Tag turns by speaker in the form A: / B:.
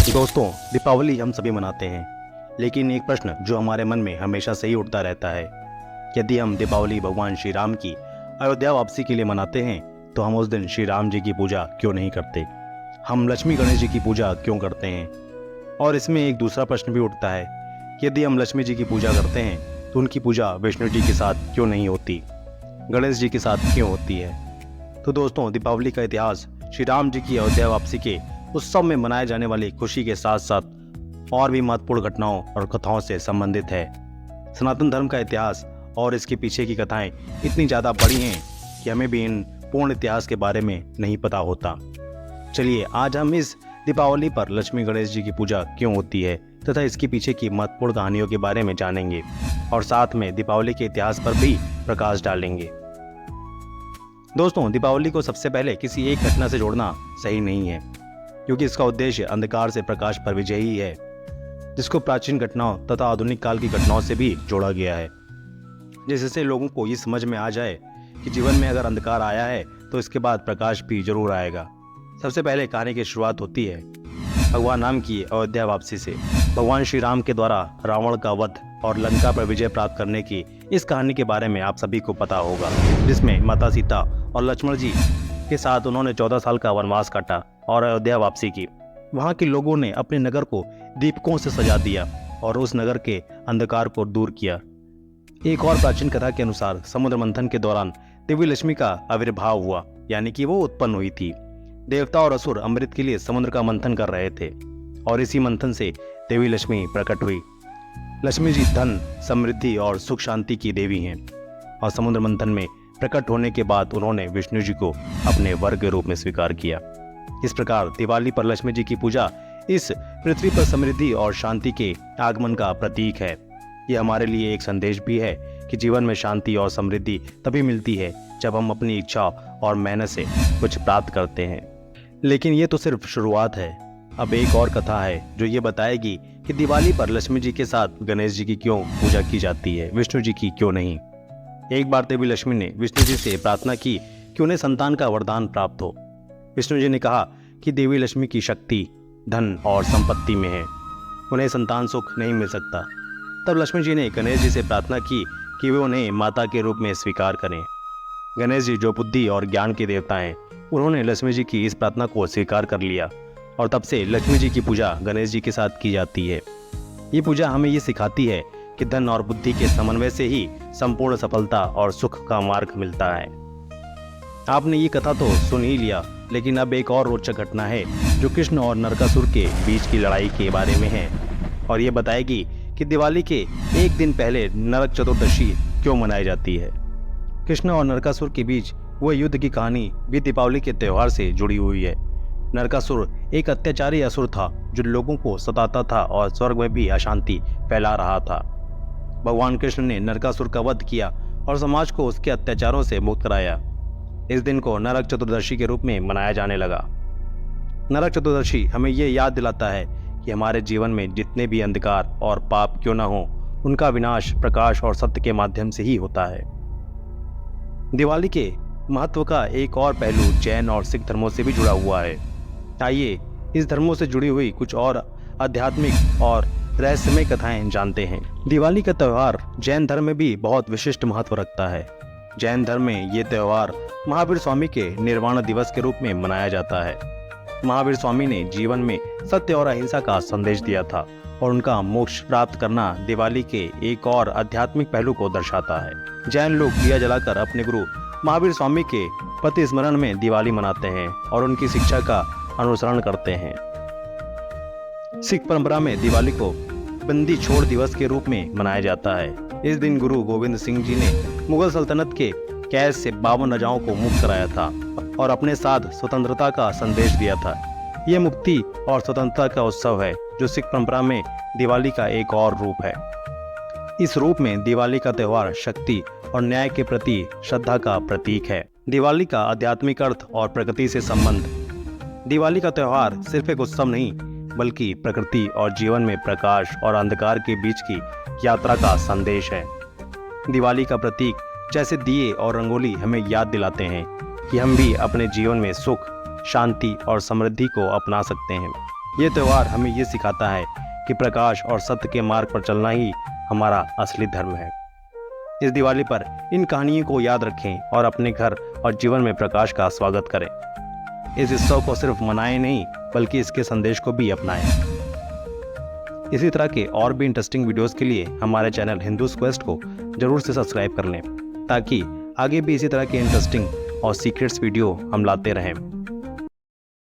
A: दोस्तों, दीपावली हम सभी मनाते हैं, लेकिन एक प्रश्न जो हमारे मन में हमेशा से ही उठता रहता है, यदि हम दीपावली भगवान श्री राम की अयोध्या वापसी के लिए मनाते हैं, तो हम उस दिन श्री राम जी की पूजा क्यों नहीं करते? हम लक्ष्मी गणेश जी की पूजा क्यों करते हैं? और इसमें एक दूसरा प्रश्न भी उठता है, यदि हम लक्ष्मी जी की पूजा करते हैं, तो उनकी पूजा विष्णु जी के साथ क्यों नहीं होती, गणेश जी के साथ क्यों होती है? तो दोस्तों, दीपावली का इतिहास श्री राम जी की अयोध्या वापसी के उत्सव में मनाए जाने वाली खुशी के साथ साथ और भी महत्वपूर्ण घटनाओं और कथाओं से संबंधित है। सनातन धर्म का इतिहास और इसके पीछे की कथाएं इतनी ज़्यादा बड़ी हैं कि हमें भी इन पूर्ण इतिहास के बारे में नहीं पता होता। चलिए, आज हम इस दीपावली पर लक्ष्मी गणेश जी की पूजा क्यों होती है तथा इसके पीछे की महत्वपूर्ण कहानियों के बारे में जानेंगे और साथ में दीपावली के इतिहास पर भी प्रकाश डालेंगे। दोस्तों, दीपावली को सबसे पहले किसी एक घटना से जोड़ना सही नहीं है, क्योंकि इसका उद्देश्य अंधकार से प्रकाश पर विजय ही है, जिसको प्राचीन घटनाओं तथा आधुनिक काल की घटनाओं से भी जोड़ा गया है, जिससे लोगों को ये समझ में आ जाए कि जीवन में अगर अंधकार आया है तो इसके बाद प्रकाश भी जरूर आएगा। सबसे पहले कहानी की शुरुआत होती है भगवान राम की अयोध्या वापसी से। भगवान श्री राम के द्वारा रावण का वध और लंका पर विजय प्राप्त करने की इस कहानी के बारे में आप सभी को पता होगा, जिसमें माता सीता और लक्ष्मण जी के साथ उन्होंने 14 साल का वनवास काटा और अयोध्या वापसी की। वहां के लोगों ने अपने नगर को दीपकों से सजा दिया और उस नगर के अंधकार को दूर किया। एक और प्राचीन कथा के अनुसार समुद्र मंथन के दौरान देवी लक्ष्मी का आविर्भाव हुआ, यानी कि वो उत्पन्न हुई थी। देवता और असुर अमृत के लिए समुद्र का मंथन कर रहे थे और इसी मंथन से देवी लक्ष्मी प्रकट हुई। लक्ष्मी जी धन, समृद्धि और सुख शांति की देवी हैं और समुद्र मंथन में प्रकट होने के बाद उन्होंने विष्णु जी को अपने वर के रूप में स्वीकार किया। इस प्रकार दिवाली पर लक्ष्मी जी की पूजा इस पृथ्वी पर समृद्धि और शांति के आगमन का प्रतीक है। ये हमारे लिए एक संदेश भी है कि जीवन में शांति और समृद्धि तभी मिलती है जब हम अपनी इच्छा और मेहनत से कुछ प्राप्त करते हैं। लेकिन ये तो सिर्फ शुरुआत है। अब एक और कथा है जो ये बताएगी कि दिवाली पर लक्ष्मी जी के साथ गणेश जी की क्यों पूजा की जाती है, विष्णु जी की क्यों नहीं। एक बार देवी लक्ष्मी ने विष्णु जी से प्रार्थना की कि उन्हें संतान का वरदान प्राप्त हो। विष्णु जी ने कहा कि देवी लक्ष्मी की शक्ति धन और संपत्ति में है, उन्हें संतान सुख नहीं मिल सकता। तब लक्ष्मी जी ने गणेश जी से प्रार्थना की कि वे उन्हें माता के रूप में स्वीकार करें। गणेश जी जो बुद्धि और ज्ञान के देवता हैं, उन्होंने लक्ष्मी जी की इस प्रार्थना को स्वीकार कर लिया और तब से लक्ष्मी जी की पूजा गणेश जी के साथ की जाती है। ये पूजा हमें ये सिखाती है कि धन और बुद्धि के समन्वय से ही संपूर्ण सफलता और सुख का मार्ग मिलता है। आपने ये कथा तो सुन ही लिया, लेकिन अब एक और रोचक घटना है जो कृष्ण और नरकासुर के बीच की लड़ाई के बारे में है और ये बताएगी कि दिवाली के एक दिन पहले नरक चतुर्दशी क्यों मनाई जाती है। कृष्ण और नरकासुर के बीच वह युद्ध की कहानी भी दीपावली के त्योहार से जुड़ी हुई है। नरकासुर एक अत्याचारी असुर था जो लोगों को सताता था और स्वर्ग में भी अशांति फैला रहा था। भगवान कृष्ण ने नरकासुर का वध किया और समाज को उसके अत्याचारों से मुक्त कराया। इस दिन को नरक चतुर्दशी के रूप में मनाया जाने लगा। नरक चतुर्दशी हमें ये याद दिलाता है कि हमारे जीवन में जितने भी अंधकार और पाप क्यों न हो, उनका विनाश प्रकाश और सत्य के माध्यम से ही होता है। दिवाली के महत्व का एक और पहलू जैन और सिख धर्मों से भी जुड़ा हुआ है। आइए इस धर्मों से जुड़ी हुई कुछ और आध्यात्मिक और रहस्यमय कथाएं जानते हैं। दिवाली का त्यौहार जैन धर्म में भी बहुत विशिष्ट महत्व रखता है। जैन धर्म में ये त्यौहार महावीर स्वामी के निर्वाण दिवस के रूप में मनाया जाता है। महावीर स्वामी ने जीवन में सत्य और अहिंसा का संदेश दिया था और उनका मोक्ष प्राप्त करना दिवाली के एक और आध्यात्मिक पहलू को दर्शाता है। जैन लोग दिया जलाकर अपने गुरु महावीर स्वामी के प्रति स्मरण में दिवाली मनाते हैं और उनकी शिक्षा का अनुसरण करते हैं। सिख परंपरा में दिवाली को बंदी छोड़ दिवस के रूप में मनाया जाता है। इस दिन गुरु गोविंद सिंह जी ने मुगल सल्तनत के कैद से 52 राजाओं को मुक्त कराया था और अपने साथ स्वतंत्रता का संदेश दिया था। यह मुक्ति और स्वतंत्रता का उत्सव है जो सिख परंपरा में दिवाली का एक और रूप है। इस रूप में दिवाली का त्यौहार शक्ति और न्याय के प्रति श्रद्धा का प्रतीक है। दिवाली का आध्यात्मिक अर्थ और प्रकृति से संबंध। दिवाली का त्यौहार सिर्फ एक उत्सव नहीं, बल्कि प्रकृति और जीवन में प्रकाश और अंधकार के बीच की यात्रा का संदेश है। दिवाली का प्रतीक जैसे दिए और रंगोली हमें याद दिलाते हैं कि हम भी अपने जीवन में सुख, शांति और समृद्धि को अपना सकते हैं। ये त्यौहार हमें ये सिखाता है कि प्रकाश और सत्य के मार्ग पर चलना ही हमारा असली धर्म है। इस दिवाली पर इन कहानियों को याद रखें और अपने घर और जीवन में प्रकाश का स्वागत करें। इस उत्सव को सिर्फ मनाएं नहीं, बल्कि इसके संदेश को भी अपनाएं। इसी तरह के और भी इंटरेस्टिंग वीडियोस के लिए हमारे चैनल हिंदूज क्वेस्ट को जरूर से सब्सक्राइब कर लें, ताकि आगे भी इसी तरह के इंटरेस्टिंग और सीक्रेट्स वीडियो हम लाते रहें।